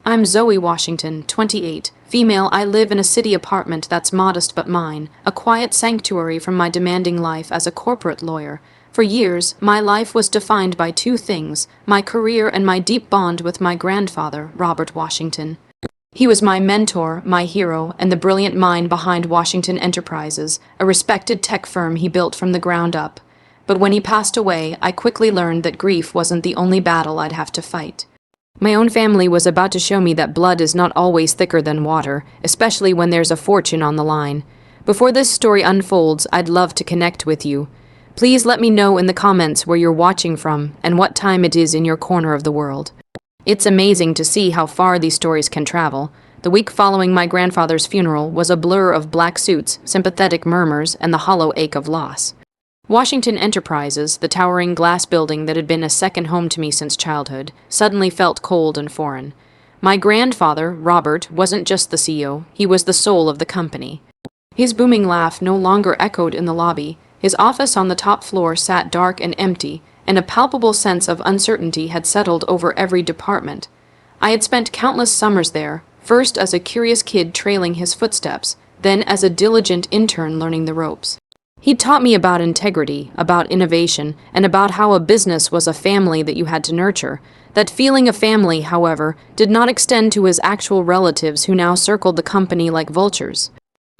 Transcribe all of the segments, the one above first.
I'm Zoe Washington, 28, female. I live in a city apartment that's modest but mine, a quiet sanctuary from my demanding life as a corporate lawyer. For years, my life was defined by two things, my career and my deep bond with my grandfather, Robert Washington. He was my mentor, my hero, and the brilliant mind behind Washington Enterprises, a respected tech firm he built from the ground up. But when he passed away, I quickly learned that grief wasn't the only battle I'd have to fight. My own family was about to show me that blood is not always thicker than water, especially when there's a fortune on the line. Before this story unfolds, I'd love to connect with you. Please let me know in the comments where you're watching from and what time it is in your corner of the world. It's amazing to see how far these stories can travel. The week following my grandfather's funeral was a blur of black suits, sympathetic murmurs, and the hollow ache of loss. Washington Enterprises, the towering glass building that had been a second home to me since childhood, suddenly felt cold and foreign. My grandfather, Robert, wasn't just the CEO, he was the soul of the company. His booming laugh no longer echoed in the lobby. His office on the top floor sat dark and empty, and a palpable sense of uncertainty had settled over every department. I had spent countless summers there, first as a curious kid trailing his footsteps, then as a diligent intern learning the ropes. He'd taught me about integrity, about innovation, and about how a business was a family that you had to nurture. That feeling of family, however, did not extend to his actual relatives who now circled the company like vultures.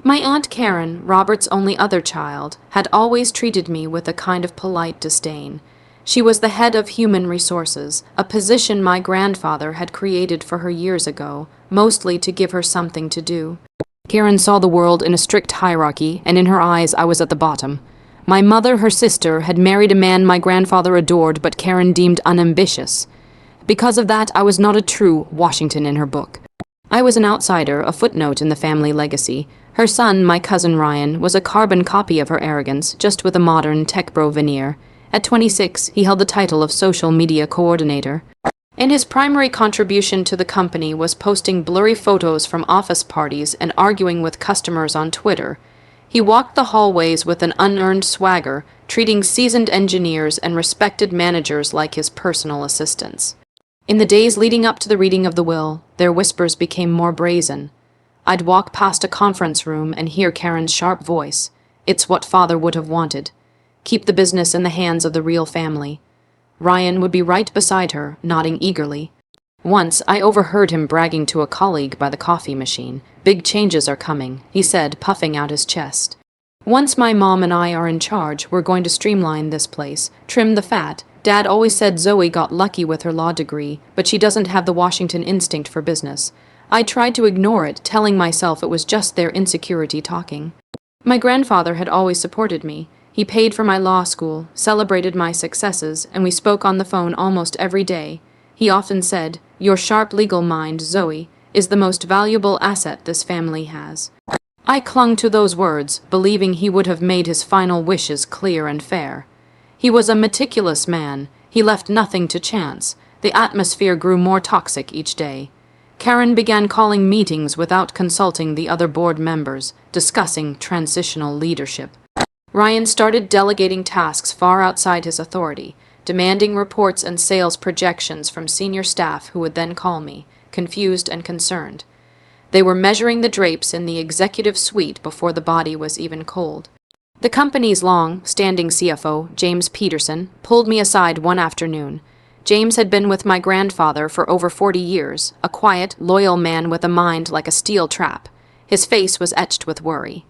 My Aunt Karen, Robert's only other child, had always treated me with a kind of polite disdain. She was the head of human resources, a position my grandfather had created for her years ago, mostly to give her something to do. Karen saw the world in a strict hierarchy, and in her eyes I was at the bottom. My mother, her sister, had married a man my grandfather adored but Karen deemed unambitious. Because of that, I was not a true Washington in her book. I was an outsider, a footnote in the family legacy. Her son, my cousin Ryan, was a carbon copy of her arrogance, just with a modern tech bro veneer. At 26, he held the title of social media coordinator. And his primary contribution to the company was posting blurry photos from office parties and arguing with customers on Twitter. He walked the hallways with an unearned swagger, treating seasoned engineers and respected managers like his personal assistants. In the days leading up to the reading of the will, their whispers became more brazen. I'd walk past a conference room and hear Karen's sharp voice. It's what father would have wanted. Keep the business in the hands of the real family. Ryan would be right beside her, nodding eagerly. Once, I overheard him bragging to a colleague by the coffee machine. Big changes are coming, he said, puffing out his chest. Once my mom and I are in charge, we're going to streamline this place, trim the fat. Dad always said Zoe got lucky with her law degree, but she doesn't have the Washington instinct for business. I tried to ignore it, telling myself it was just their insecurity talking. My grandfather had always supported me. He paid for my law school, celebrated my successes, and we spoke on the phone almost every day. He often said, "Your sharp legal mind, Zoe, is the most valuable asset this family has." I clung to those words, believing he would have made his final wishes clear and fair. He was a meticulous man. He left nothing to chance. The atmosphere grew more toxic each day. Karen began calling meetings without consulting the other board members, discussing transitional leadership. Ryan started delegating tasks far outside his authority, demanding reports and sales projections from senior staff who would then call me, confused and concerned. They were measuring the drapes in the executive suite before the body was even cold. The company's long-standing CFO, James Peterson, pulled me aside one afternoon. James had been with my grandfather for over 40 years, a quiet, loyal man with a mind like a steel trap. His face was etched with worry.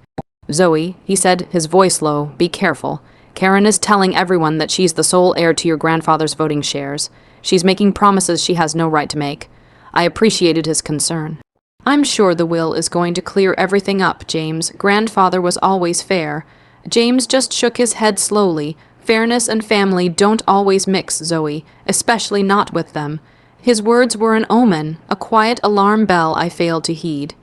"Zoe," he said, his voice low, "be careful. Karen is telling everyone that she's the sole heir to your grandfather's voting shares. She's making promises she has no right to make." I appreciated his concern. "I'm sure the will is going to clear everything up, James. Grandfather was always fair." James just shook his head slowly. "Fairness and family don't always mix, Zoe, especially not with them." His words were an omen, a quiet alarm bell I failed to heed.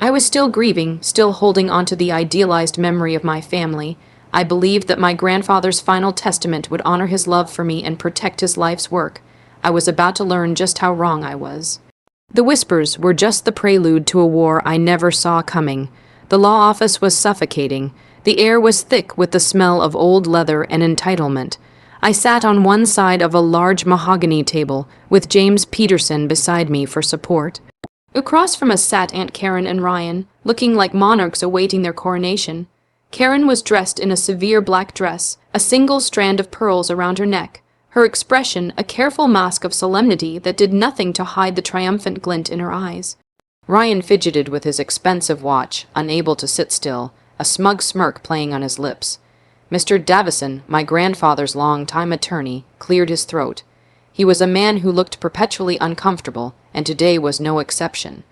I was still grieving, still holding onto the idealized memory of my family. I believed that my grandfather's final testament would honor his love for me and protect his life's work. I was about to learn just how wrong I was. The whispers were just the prelude to a war I never saw coming. The law office was suffocating. The air was thick with the smell of old leather and entitlement. I sat on one side of a large mahogany table, with James Peterson beside me for support. Across from us sat Aunt Karen and Ryan, looking like monarchs awaiting their coronation. Karen was dressed in a severe black dress, a single strand of pearls around her neck, her expression a careful mask of solemnity that did nothing to hide the triumphant glint in her eyes. Ryan fidgeted with his expensive watch, unable to sit still, a smug smirk playing on his lips. Mr. Davison, my grandfather's long-time attorney, cleared his throat. He was a man who looked perpetually uncomfortable, and today was no exception.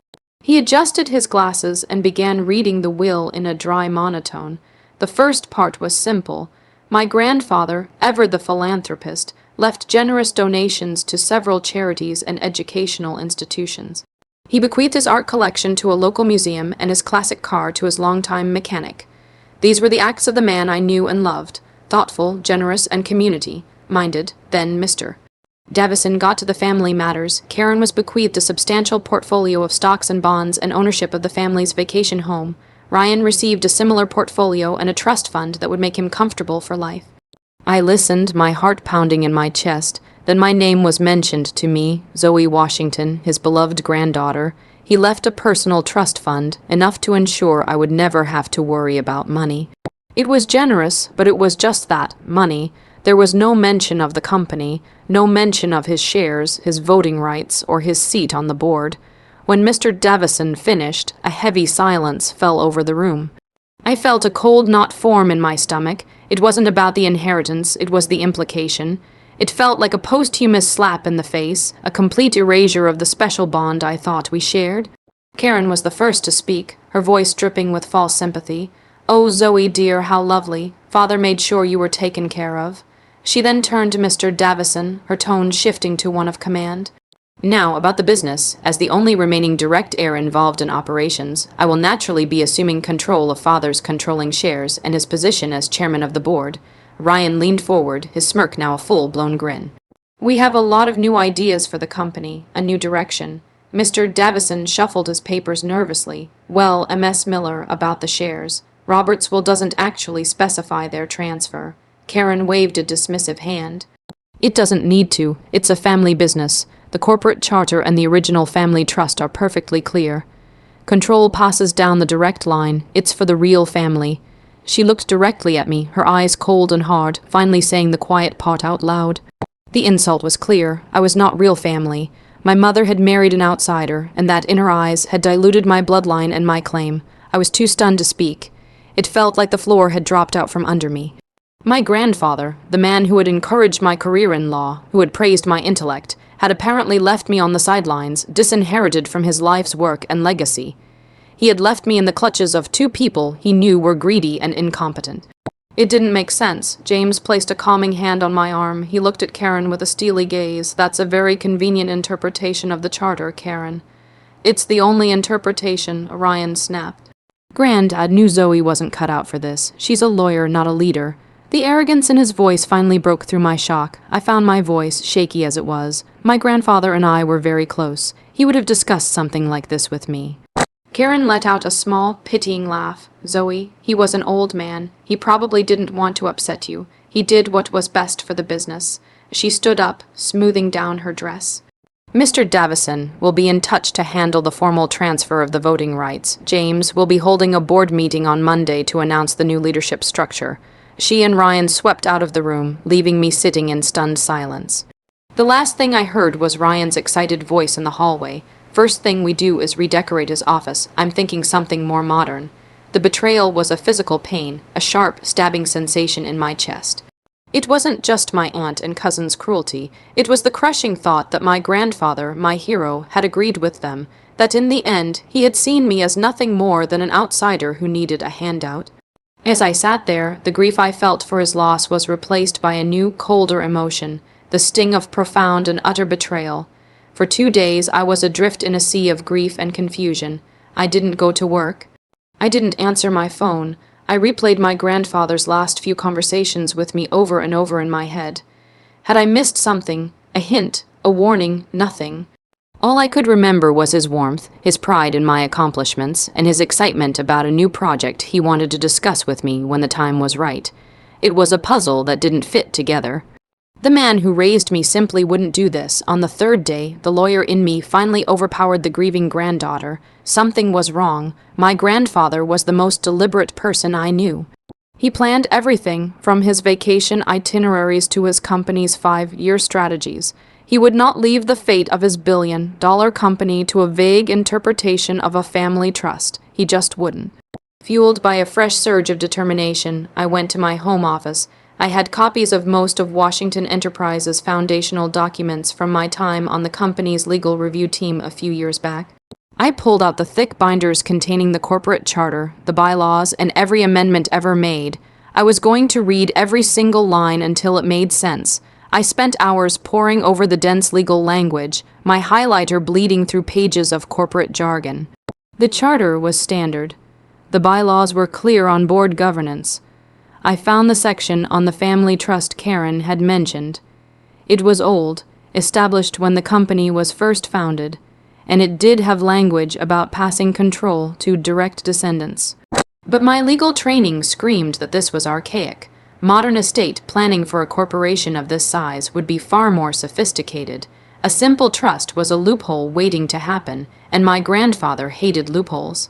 He adjusted his glasses and began reading the will in a dry monotone. The first part was simple. My grandfather, ever the philanthropist, left generous donations to several charities and educational institutions. He bequeathed his art collection to a local museum and his classic car to his longtime mechanic. These were the acts of the man I knew and loved, thoughtful, generous, and community-minded, then Mr. Davison got to the family matters. Karen was bequeathed a substantial portfolio of stocks and bonds and ownership of the family's vacation home. Ryan received a similar portfolio and a trust fund that would make him comfortable for life. I listened, my heart pounding in my chest. Then my name was mentioned to me, Zoe Washington, his beloved granddaughter. He left a personal trust fund, enough to ensure I would never have to worry about money. It was generous, but it was just that, money. There was no mention of the company, no mention of his shares, his voting rights, or his seat on the board. When Mr. Davison finished, a heavy silence fell over the room. I felt a cold knot form in my stomach. It wasn't about the inheritance, it was the implication. It felt like a posthumous slap in the face, a complete erasure of the special bond I thought we shared. Karen was the first to speak, her voice dripping with false sympathy. "Oh, Zoe, dear, how lovely. Father made sure you were taken care of." She then turned to Mr. Davison, her tone shifting to one of command. "Now, about the business. As the only remaining direct heir involved in operations, I will naturally be assuming control of Father's controlling shares and his position as chairman of the board." Ryan leaned forward, his smirk now a full-blown grin. "We have a lot of new ideas for the company, a new direction." Mr. Davison shuffled his papers nervously. "Well, M.S. Miller, about the shares. Robert's will doesn't actually specify their transfer." Karen waved a dismissive hand. "It doesn't need to. It's a family business. The corporate charter and the original family trust are perfectly clear. Control passes down the direct line. It's for the real family." She looked directly at me, her eyes cold and hard, finally saying the quiet part out loud. The insult was clear. I was not real family. My mother had married an outsider, and that in her eyes had diluted my bloodline and my claim. I was too stunned to speak. It felt like the floor had dropped out from under me. My grandfather, the man who had encouraged my career in law, who had praised my intellect, had apparently left me on the sidelines, disinherited from his life's work and legacy. He had left me in the clutches of two people he knew were greedy and incompetent. It didn't make sense. James placed a calming hand on my arm. He looked at Karen with a steely gaze. "That's a very convenient interpretation of the charter, Karen." "It's the only interpretation," Ryan snapped. Granddad knew Zoe wasn't cut out for this. She's a lawyer, not a leader. The arrogance in his voice finally broke through my shock. I found my voice, shaky as it was. My grandfather and I were very close. He would have discussed something like this with me. Karen let out a small, pitying laugh. "Zoe, he was an old man. He probably didn't want to upset you. He did what was best for the business." She stood up, smoothing down her dress. "Mr. Davison will be in touch to handle the formal transfer of the voting rights. James will be holding a board meeting on Monday to announce the new leadership structure." She and Ryan swept out of the room, leaving me sitting in stunned silence. The last thing I heard was Ryan's excited voice in the hallway. "First thing we do is redecorate his office. I'm thinking something more modern." The betrayal was a physical pain, a sharp, stabbing sensation in my chest. It wasn't just my aunt and cousin's cruelty. It was the crushing thought that my grandfather, my hero, had agreed with them, that in the end he had seen me as nothing more than an outsider who needed a handout. As I sat there, the grief I felt for his loss was replaced by a new, colder emotion, the sting of profound and utter betrayal. For 2 days I was adrift in a sea of grief and confusion. I didn't go to work. I didn't answer my phone. I replayed my grandfather's last few conversations with me over and over in my head. Had I missed something, a hint, a warning, nothing? All I could remember was his warmth, his pride in my accomplishments, and his excitement about a new project he wanted to discuss with me when the time was right. It was a puzzle that didn't fit together. The man who raised me simply wouldn't do this. On the third day, the lawyer in me finally overpowered the grieving granddaughter. Something was wrong. My grandfather was the most deliberate person I knew. He planned everything, from his vacation itineraries to his company's 5-year strategies. He would not leave the fate of his billion-dollar company to a vague interpretation of a family trust. He just wouldn't. Fueled by a fresh surge of determination, I went to my home office. I had copies of most of Washington Enterprises' foundational documents from my time on the company's legal review team a few years back. I pulled out the thick binders containing the corporate charter, the bylaws, and every amendment ever made. I was going to read every single line until it made sense. I spent hours poring over the dense legal language, my highlighter bleeding through pages of corporate jargon. The charter was standard. The bylaws were clear on board governance. I found the section on the family trust Karen had mentioned. It was old, established when the company was first founded, and it did have language about passing control to direct descendants. But my legal training screamed that this was archaic. Modern estate planning for a corporation of this size would be far more sophisticated. A simple trust was a loophole waiting to happen, and my grandfather hated loopholes.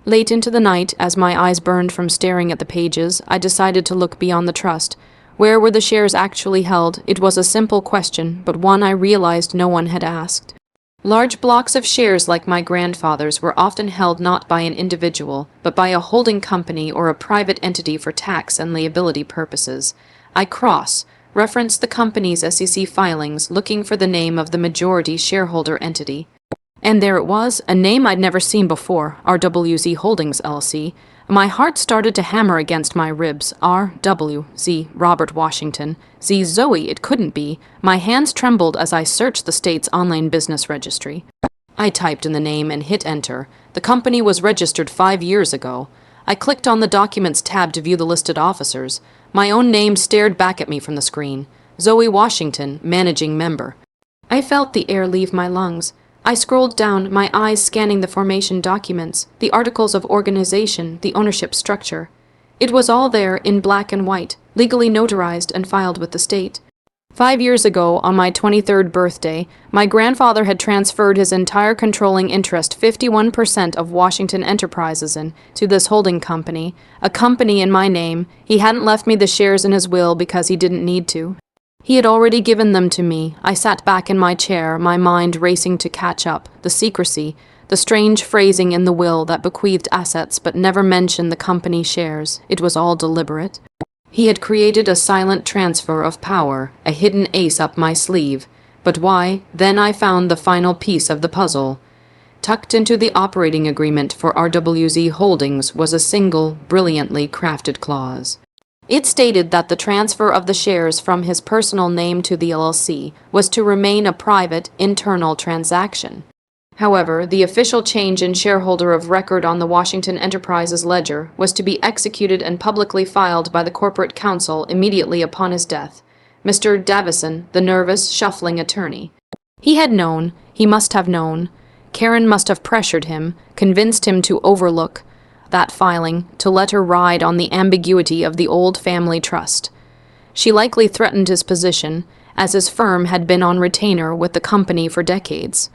Late into the night, as my eyes burned from staring at the pages, I decided to look beyond the trust. Where were the shares actually held? It was a simple question, but one I realized no one had asked. Large blocks of shares like my grandfather's were often held not by an individual, but by a holding company or a private entity for tax and liability purposes. I referenced the company's SEC filings, looking for the name of the majority shareholder entity. And there it was, a name I'd never seen before, RWZ Holdings, LLC. My heart started to hammer against my ribs. R.W.Z. Robert Washington. Z. Zoe, it couldn't be. My hands trembled as I searched the state's online business registry. I typed in the name and hit enter. The company was registered 5 years ago. I clicked on the Documents tab to view the listed officers. My own name stared back at me from the screen. Zoe Washington, managing member. I felt the air leave my lungs. I scrolled down, my eyes scanning the formation documents, the articles of organization, the ownership structure. It was all there in black and white, legally notarized and filed with the state. 5 years ago, on my 23rd birthday, my grandfather had transferred his entire controlling interest, 51% of Washington Enterprises, to this holding company, a company in my name. He hadn't left me the shares in his will because he didn't need to. He had already given them to me. I sat back in my chair, my mind racing to catch up. The secrecy, the strange phrasing in the will that bequeathed assets but never mentioned the company shares. It was all deliberate. He had created a silent transfer of power, a hidden ace up my sleeve. But why? Then I found the final piece of the puzzle. Tucked into the operating agreement for RWZ Holdings was a single, brilliantly crafted clause. It stated that the transfer of the shares from his personal name to the LLC was to remain a private, internal transaction. However, the official change in shareholder of record on the Washington Enterprises ledger was to be executed and publicly filed by the corporate counsel immediately upon his death, Mr. Davison, the nervous, shuffling attorney. He had known, he must have known. Karen must have pressured him, convinced him to overlook that filing, to let her ride on the ambiguity of the old family trust. She likely threatened his position, as his firm had been on retainer with the company for decades.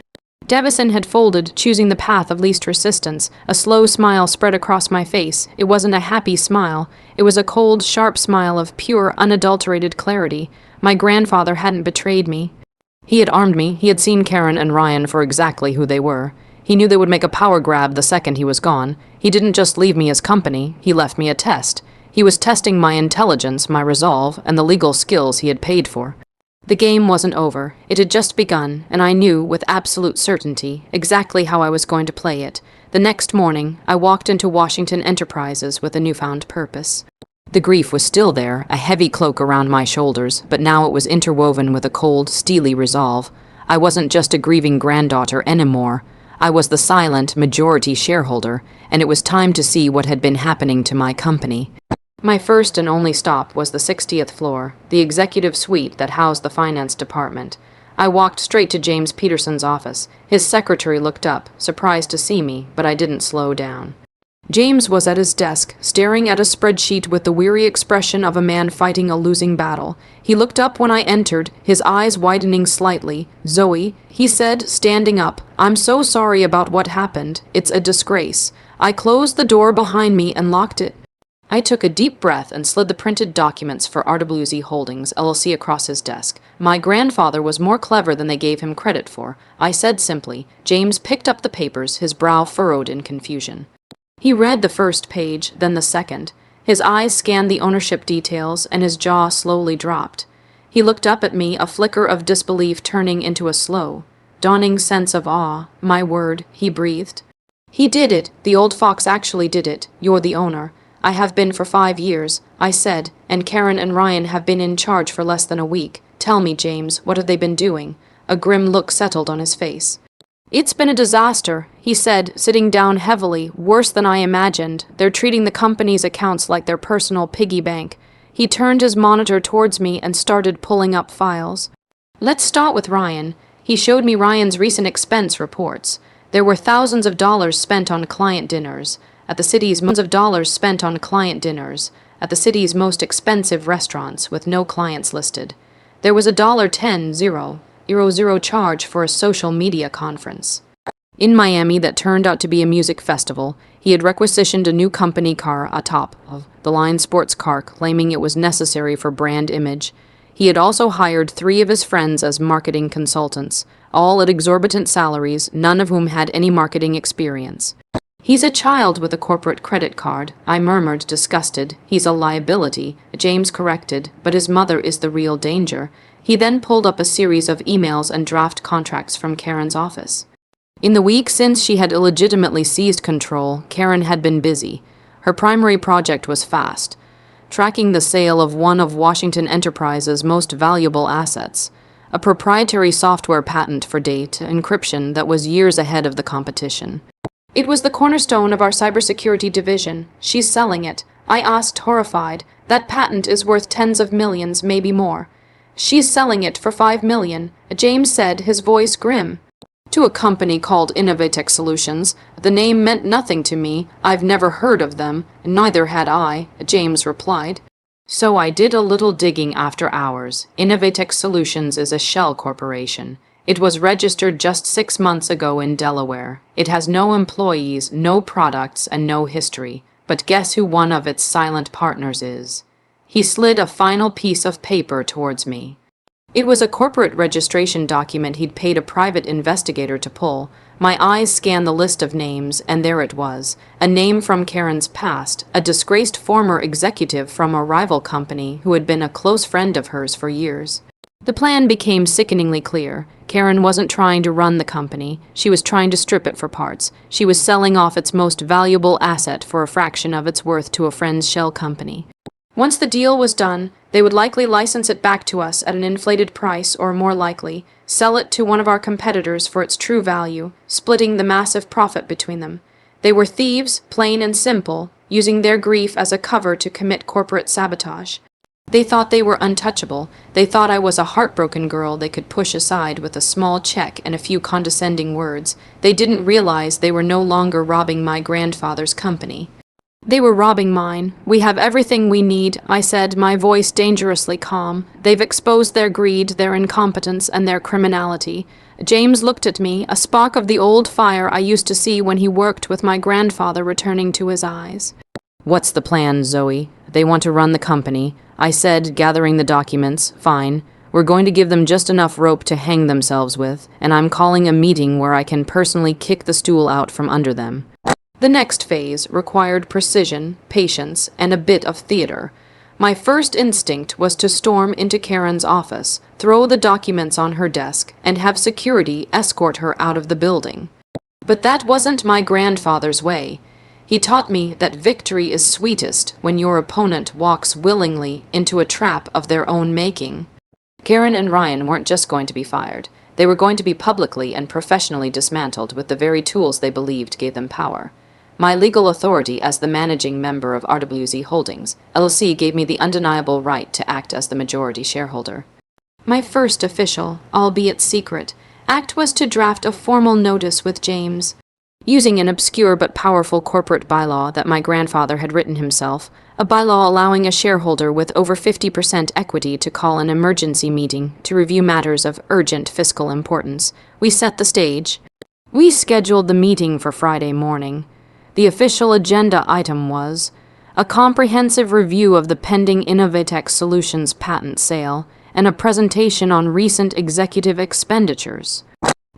Davison had folded, choosing the path of least resistance. A slow smile spread across my face. It wasn't a happy smile. It was a cold, sharp smile of pure, unadulterated clarity. My grandfather hadn't betrayed me. He had armed me. He had seen Karen and Ryan for exactly who they were. He knew they would make a power grab the second he was gone. He didn't just leave me his company, he left me a test. He was testing my intelligence, my resolve, and the legal skills he had paid for. The game wasn't over. It had just begun, and I knew, with absolute certainty, exactly how I was going to play it. The next morning, I walked into Washington Enterprises with a newfound purpose. The grief was still there, a heavy cloak around my shoulders, but now it was interwoven with a cold, steely resolve. I wasn't just a grieving granddaughter anymore. I was the silent majority shareholder, and it was time to see what had been happening to my company. My first and only stop was the 60th floor, the executive suite that housed the finance department. I walked straight to James Peterson's office. His secretary looked up, surprised to see me, but I didn't slow down. James was at his desk, staring at a spreadsheet with the weary expression of a man fighting a losing battle. He looked up when I entered, his eyes widening slightly. "Zoe," he said, standing up, "I'm so sorry about what happened. It's a disgrace." I closed the door behind me and locked it. I took a deep breath and slid the printed documents for RWZ Holdings, LLC across his desk. My grandfather was more clever than they gave him credit for, I said simply. James picked up the papers, his brow furrowed in confusion. He read the first page, then the second. His eyes scanned the ownership details, and his jaw slowly dropped. He looked up at me, a flicker of disbelief turning into a slow, dawning sense of awe. "My word," he breathed. "He did it. The old fox actually did it. You're the owner." "I have been for 5 years," I said, "and Karen and Ryan have been in charge for less than a week. Tell me, James, what have they been doing?" A grim look settled on his face. "It's been a disaster," he said, sitting down heavily, "worse than I imagined. They're treating the company's accounts like their personal piggy bank." He turned his monitor towards me and started pulling up files. "Let's start with Ryan." He showed me Ryan's recent expense reports. There were thousands of dollars spent on client dinners at the city's most expensive restaurants with no clients listed. There was a $10,000 charge for a social media conference in Miami that turned out to be a music festival. He had requisitioned a new company car, a top-of-the-line sports car, claiming it was necessary for brand image. He had also hired 3 of his friends as marketing consultants, all at exorbitant salaries, none of whom had any marketing experience. "He's a child with a corporate credit card," I murmured, disgusted. "He's a liability," James corrected, "but his mother is the real danger." He then pulled up a series of emails and draft contracts from Karen's office. In the week since she had illegitimately seized control, Karen had been busy. Her primary project was fast, tracking the sale of one of Washington Enterprise's most valuable assets, a proprietary software patent for data encryption that was years ahead of the competition. "It was the cornerstone of our cybersecurity division. She's selling it." I asked, horrified. "That patent is worth tens of millions, maybe more." "She's selling it for $5 million, James said, his voice grim. "To a company called Innovatech Solutions. The name meant nothing to me. I've never heard of them. Neither had I," James replied. So I did a little digging after hours. Innovatech Solutions is a shell corporation. It was registered just 6 months ago in Delaware. It has no employees, no products, and no history. But guess who one of its silent partners is? He slid a final piece of paper towards me. It was a corporate registration document he'd paid a private investigator to pull. My eyes scanned the list of names, and there it was. A name from Karen's past, a disgraced former executive from a rival company who had been a close friend of hers for years. The plan became sickeningly clear. Karen wasn't trying to run the company. She was trying to strip it for parts. She was selling off its most valuable asset for a fraction of its worth to a friend's shell company. Once the deal was done, they would likely license it back to us at an inflated price, or more likely, sell it to one of our competitors for its true value, splitting the massive profit between them. They were thieves, plain and simple, using their grief as a cover to commit corporate sabotage. They thought they were untouchable. They thought I was a heartbroken girl they could push aside with a small check and a few condescending words. They didn't realize they were no longer robbing my grandfather's company. They were robbing mine. "We have everything we need," I said, my voice dangerously calm. "They've exposed their greed, their incompetence, and their criminality." James looked at me, a spark of the old fire I used to see when he worked with my grandfather returning to his eyes. "What's the plan, Zoe? They want to run the company," I said, gathering the documents. "Fine. We're going to give them just enough rope to hang themselves with, and I'm calling a meeting where I can personally kick the stool out from under them." The next phase required precision, patience, and a bit of theater. My first instinct was to storm into Karen's office, throw the documents on her desk, and have security escort her out of the building. But that wasn't my grandfather's way. He taught me that victory is sweetest when your opponent walks willingly into a trap of their own making. Karen and Ryan weren't just going to be fired. They were going to be publicly and professionally dismantled with the very tools they believed gave them power. My legal authority as the managing member of RWZ Holdings, LLC, gave me the undeniable right to act as the majority shareholder. My first official, albeit secret, act was to draft a formal notice with James. Using an obscure but powerful corporate bylaw that my grandfather had written himself, a bylaw allowing a shareholder with over 50% equity to call an emergency meeting to review matters of urgent fiscal importance, we set the stage. We scheduled the meeting for Friday morning. The official agenda item was a comprehensive review of the pending Innovatech Solutions patent sale and a presentation on recent executive expenditures.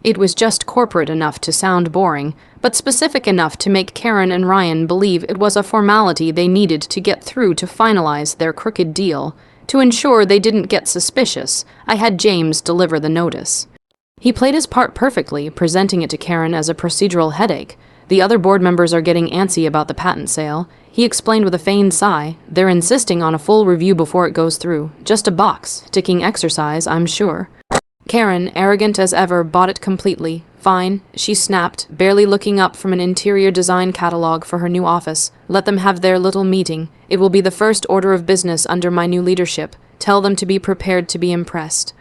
It was just corporate enough to sound boring, but specific enough to make Karen and Ryan believe it was a formality they needed to get through to finalize their crooked deal. To ensure they didn't get suspicious, I had James deliver the notice. He played his part perfectly, presenting it to Karen as a procedural headache. The other board members are getting antsy about the patent sale. He explained with a feigned sigh. They're insisting on a full review before it goes through. Just a box, ticking exercise, I'm sure. Karen, arrogant as ever, bought it completely. Fine, she snapped, barely looking up from an interior design catalog for her new office. Let them have their little meeting. It will be the first order of business under my new leadership. Tell them to be prepared to be impressed.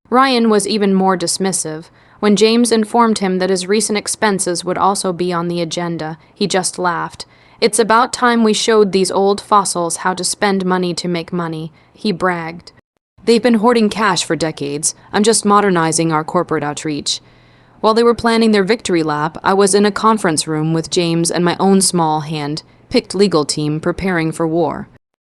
Ryan was even more dismissive. When James informed him that his recent expenses would also be on the agenda, he just laughed. It's about time we showed these old fossils how to spend money to make money, he bragged. They've been hoarding cash for decades. I'm just modernizing our corporate outreach. While they were planning their victory lap, I was in a conference room with James and my own small hand-picked legal team preparing for war.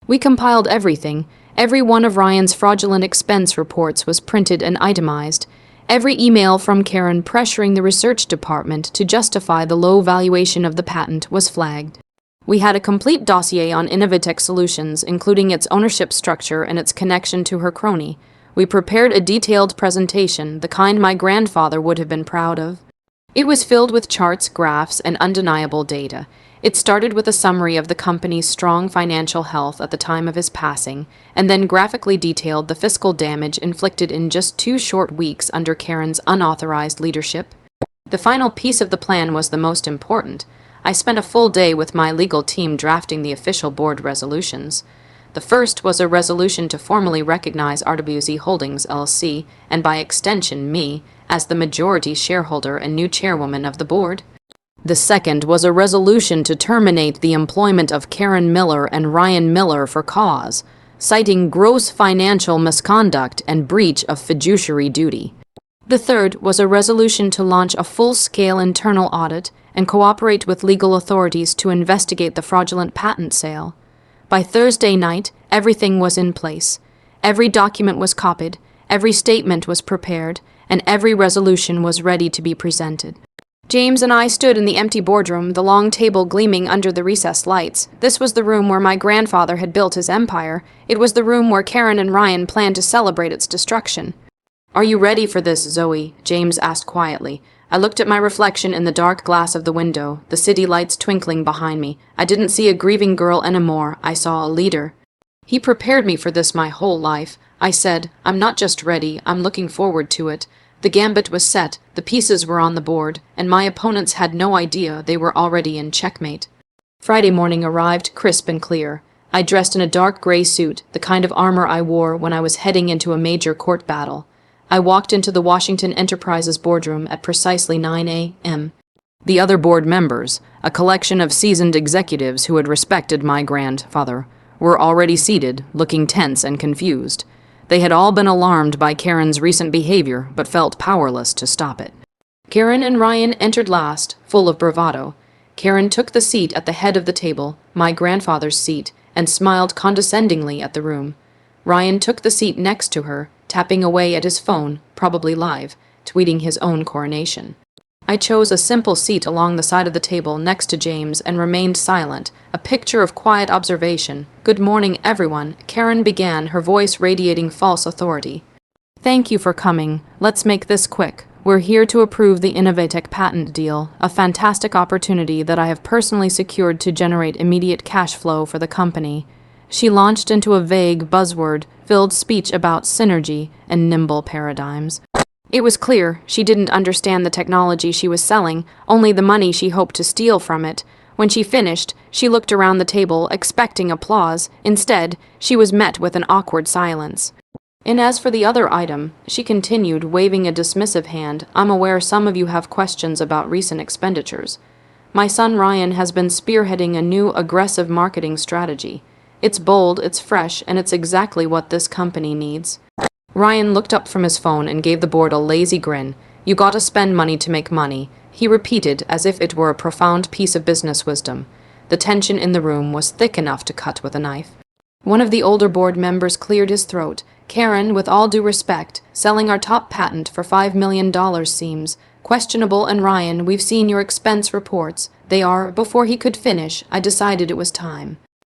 We compiled everything. Every one of Ryan's fraudulent expense reports was printed and itemized. Every email from Karen pressuring the research department to justify the low valuation of the patent was flagged. We had a complete dossier on Innovatech Solutions, including its ownership structure and its connection to her crony. We prepared a detailed presentation, the kind my grandfather would have been proud of. It was filled with charts, graphs, and undeniable data. It started with a summary of the company's strong financial health at the time of his passing, and then graphically detailed the fiscal damage inflicted in just 2 short weeks under Karen's unauthorized leadership. The final piece of the plan was the most important. I spent a full day with my legal team drafting the official board resolutions. The first was a resolution to formally recognize RWZ Holdings, LLC, and by extension me, as the majority shareholder and new chairwoman of the board. The second was a resolution to terminate the employment of Karen Miller and Ryan Miller for cause, citing gross financial misconduct and breach of fiduciary duty. The third was a resolution to launch a full-scale internal audit and cooperate with legal authorities to investigate the fraudulent patent sale. By Thursday night, everything was in place. Every document was copied, every statement was prepared, and every resolution was ready to be presented. James and I stood in the empty boardroom, the long table gleaming under the recessed lights. This was the room where my grandfather had built his empire. It was the room where Karen and Ryan planned to celebrate its destruction. "Are you ready for this, Zoe?" James asked quietly. I looked at my reflection in the dark glass of the window, the city lights twinkling behind me. I didn't see a grieving girl anymore. I saw a leader. He prepared me for this my whole life. I said, I'm not just ready, I'm looking forward to it. The gambit was set, the pieces were on the board, and my opponents had no idea they were already in checkmate. Friday morning arrived crisp and clear. I dressed in a dark gray suit, the kind of armor I wore when I was heading into a major court battle. I walked into the Washington Enterprises boardroom at precisely 9 a.m. The other board members, a collection of seasoned executives who had respected my grandfather, were already seated, looking tense and confused. They had all been alarmed by Karen's recent behavior, but felt powerless to stop it. Karen and Ryan entered last, full of bravado. Karen took the seat at the head of the table, my grandfather's seat, and smiled condescendingly at the room. Ryan took the seat next to her, tapping away at his phone, probably live, tweeting his own coronation. I chose a simple seat along the side of the table next to James and remained silent, a picture of quiet observation. Good morning, everyone, Karen began, her voice radiating false authority. Thank you for coming. Let's make this quick. We're here to approve the Innovatech patent deal, a fantastic opportunity that I have personally secured to generate immediate cash flow for the company. She launched into a vague, buzzword-filled speech about synergy and nimble paradigms. It was clear she didn't understand the technology she was selling, only the money she hoped to steal from it. When she finished, she looked around the table, expecting applause. Instead, she was met with an awkward silence. And as for the other item, she continued, waving a dismissive hand, I'm aware some of you have questions about recent expenditures. My son Ryan has been spearheading a new aggressive marketing strategy. It's bold, it's fresh, and it's exactly what this company needs." Ryan looked up from his phone and gave the board a lazy grin. "You gotta spend money to make money," he repeated as if it were a profound piece of business wisdom. The tension in the room was thick enough to cut with a knife. One of the older board members cleared his throat. "Karen, with all due respect, selling our top patent for $5 million seems questionable, and Ryan, we've seen your expense reports. They are—" Before he could finish, I decided it was time.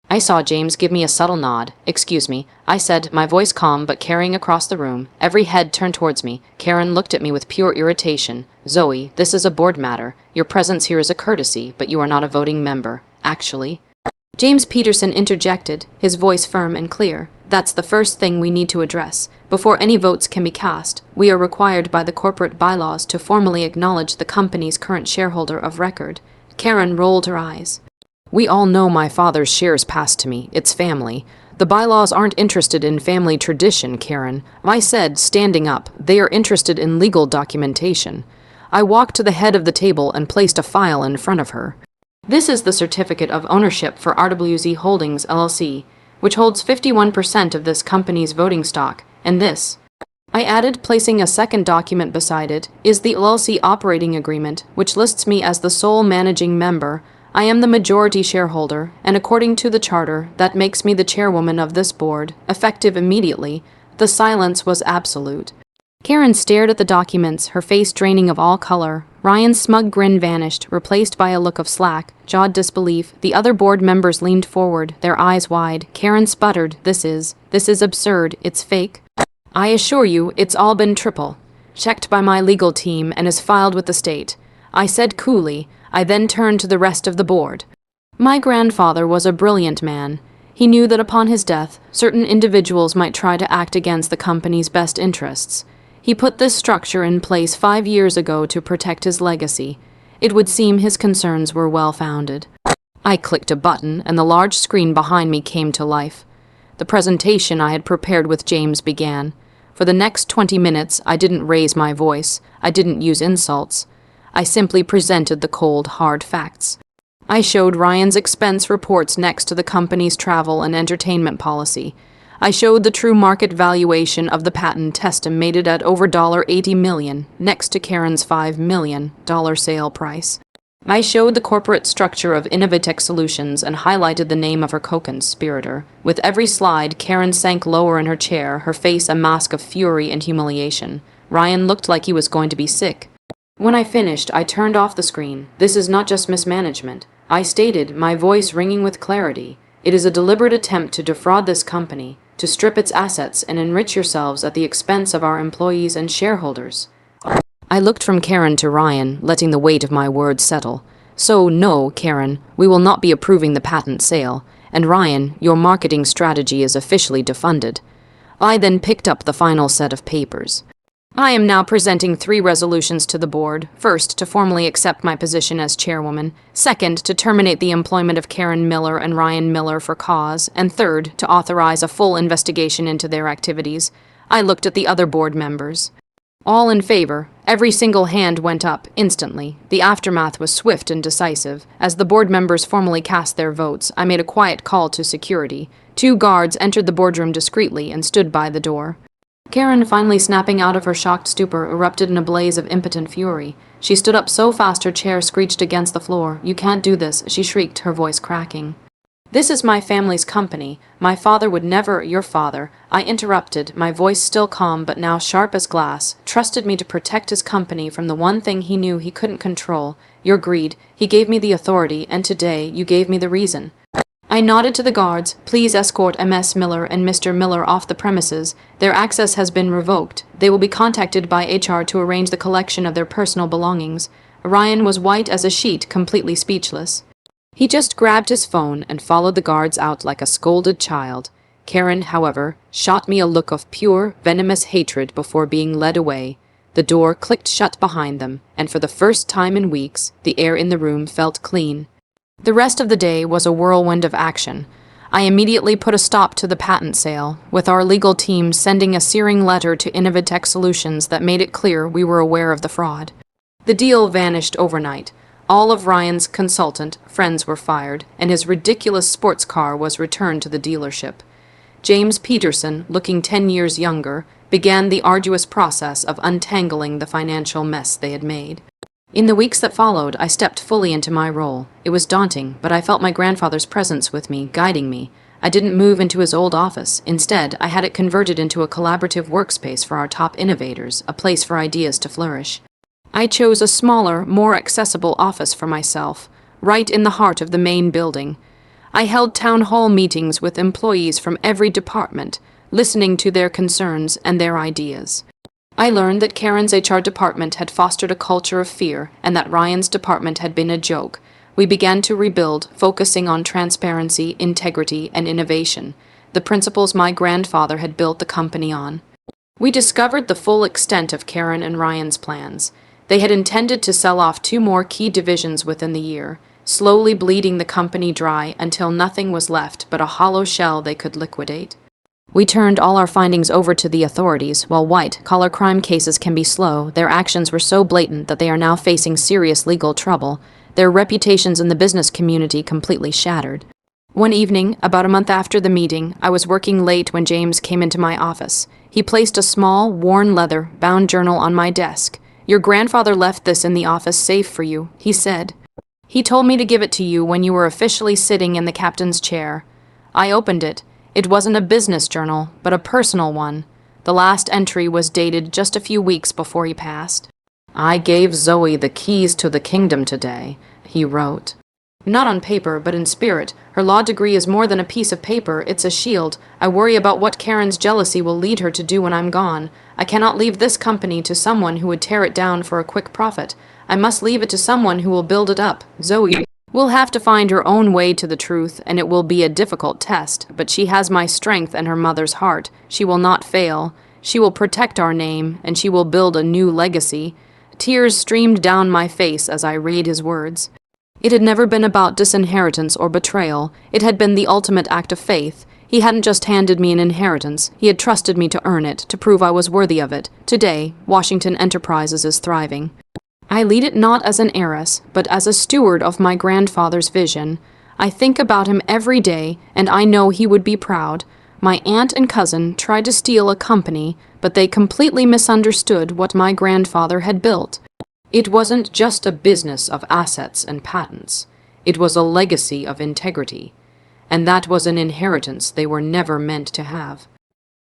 I saw James give me a subtle nod. "Excuse me," I said, my voice calm but carrying across the room. Every head turned towards me. Karen looked at me with pure irritation. "Zoe, this is a board matter. Your presence here is a courtesy, but you are not a voting member. Actually—" James Peterson interjected, his voice firm and clear. "That's the first thing we need to address. Before any votes can be cast, we are required by the corporate bylaws to formally acknowledge the company's current shareholder of record." Karen rolled her eyes. "We all know my father's shares passed to me. It's family. The bylaws aren't interested in family tradition, Karen," I said, standing up. "They are interested in legal documentation." I walked to the head of the table and placed a file in front of her. "This is the certificate of ownership for RWZ Holdings, LLC, which holds 51% of this company's voting stock, and this," I added, placing a second document beside it, "is the LLC operating agreement, which lists me as the sole managing member. I am the majority shareholder, and according to the charter, that makes me the chairwoman of this board, effective immediately." The silence was absolute. Karen stared at the documents, her face draining of all color. Ryan's smug grin vanished, replaced by a look of slack-jawed disbelief. The other board members leaned forward, their eyes wide. Karen sputtered, This is absurd. It's fake. I assure you, it's all been triple-checked by my legal team and is filed with the state," I said coolly. I then turned to the rest of the board. My grandfather was a brilliant man. He knew that upon his death, certain individuals might try to act against the company's best interests. He put this structure in place 5 years ago to protect his legacy. It would seem his concerns were well-founded. I clicked a button, and the large screen behind me came to life. The presentation I had prepared with James began. For the next 20 minutes, I didn't raise my voice. I didn't use insults. I simply presented the cold, hard facts. I showed Ryan's expense reports next to the company's travel and entertainment policy. I showed the true market valuation of the patent estimated at over $80 million, next to Karen's $5 million sale price. I showed the corporate structure of Innovatech Solutions and highlighted the name of her co-conspirator. With every slide, Karen sank lower in her chair, her face a mask of fury and humiliation. Ryan looked like he was going to be sick. When I finished, I turned off the screen. "This is not just mismanagement," I stated, my voice ringing with clarity. "It is a deliberate attempt to defraud this company, to strip its assets and enrich yourselves at the expense of our employees and shareholders." I looked from Karen to Ryan, letting the weight of my words settle. "So, no, Karen, we will not be approving the patent sale. And Ryan, your marketing strategy is officially defunded." I then picked up the final set of papers. "I am now presenting 3 resolutions to the board. First, to formally accept my position as chairwoman. Second, to terminate the employment of Karen Miller and Ryan Miller for cause. And third, to authorize a full investigation into their activities." I looked at the other board members. All in favor. Every single hand went up instantly. The aftermath was swift and decisive. As the board members formally cast their votes, I made a quiet call to security. 2 guards entered the boardroom discreetly and stood by the door. Karen, finally snapping out of her shocked stupor, erupted in a blaze of impotent fury. She stood up so fast her chair screeched against the floor. "You can't do this," she shrieked, her voice cracking. "This is my family's company. My father would never—" "Your father," I interrupted, my voice still calm but now sharp as glass, "trusted me to protect his company from the one thing he knew he couldn't control, your greed. He gave me the authority, and today you gave me the reason." I nodded to the guards. "Please escort MS Miller and Mr. Miller off the premises. Their access has been revoked. They will be contacted by HR to arrange the collection of their personal belongings." Ryan was white as a sheet, completely speechless. He just grabbed his phone and followed the guards out like a scolded child. Karen, however, shot me a look of pure, venomous hatred before being led away. The door clicked shut behind them, and for the first time in weeks, the air in the room felt clean. The rest of the day was a whirlwind of action. I immediately put a stop to the patent sale, with our legal team sending a searing letter to Innovatech Solutions that made it clear we were aware of the fraud. The deal vanished overnight. All of Ryan's consultant friends were fired, and his ridiculous sports car was returned to the dealership. James Peterson, looking 10 years younger, began the arduous process of untangling the financial mess they had made. In the weeks that followed, I stepped fully into my role. It was daunting, but I felt my grandfather's presence with me, guiding me. I didn't move into his old office. Instead, I had it converted into a collaborative workspace for our top innovators, a place for ideas to flourish. I chose a smaller, more accessible office for myself, right in the heart of the main building. I held town hall meetings with employees from every department, listening to their concerns and their ideas. I learned that Karen's HR department had fostered a culture of fear and that Ryan's department had been a joke. We began to rebuild, focusing on transparency, integrity, and innovation, the principles my grandfather had built the company on. We discovered the full extent of Karen and Ryan's plans. They had intended to sell off 2 more key divisions within the year, slowly bleeding the company dry until nothing was left but a hollow shell they could liquidate. We turned all our findings over to the authorities. While white-collar crime cases can be slow, their actions were so blatant that they are now facing serious legal trouble, their reputations in the business community completely shattered. One evening, about a month after the meeting, I was working late when James came into my office. He placed a small, worn leather, bound journal on my desk. "Your grandfather left this in the office safe for you," he said. "He told me to give it to you when you were officially sitting in the captain's chair." I opened it. It wasn't a business journal, but a personal one. The last entry was dated just a few weeks before he passed. "I gave Zoe the keys to the kingdom today," he wrote. Not on paper, but in spirit. Her law degree is more than a piece of paper, it's a shield. I worry about what Karen's jealousy will lead her to do when I'm gone. I cannot leave this company to someone who would tear it down for a quick profit. I must leave it to someone who will build it up. Zoe will have to find her own way to the truth, and it will be a difficult test, but she has my strength and her mother's heart. She will not fail. She will protect our name, and she will build a new legacy. Tears streamed down my face as I read his words. It had never been about disinheritance or betrayal. It had been the ultimate act of faith. He hadn't just handed me an inheritance. He had trusted me to earn it, to prove I was worthy of it. Today, Washington Enterprises is thriving. I lead it not as an heiress, but as a steward of my grandfather's vision. I think about him every day, and I know he would be proud. My aunt and cousin tried to steal a company, but they completely misunderstood what my grandfather had built. It wasn't just a business of assets and patents. It was a legacy of integrity. And that was an inheritance they were never meant to have.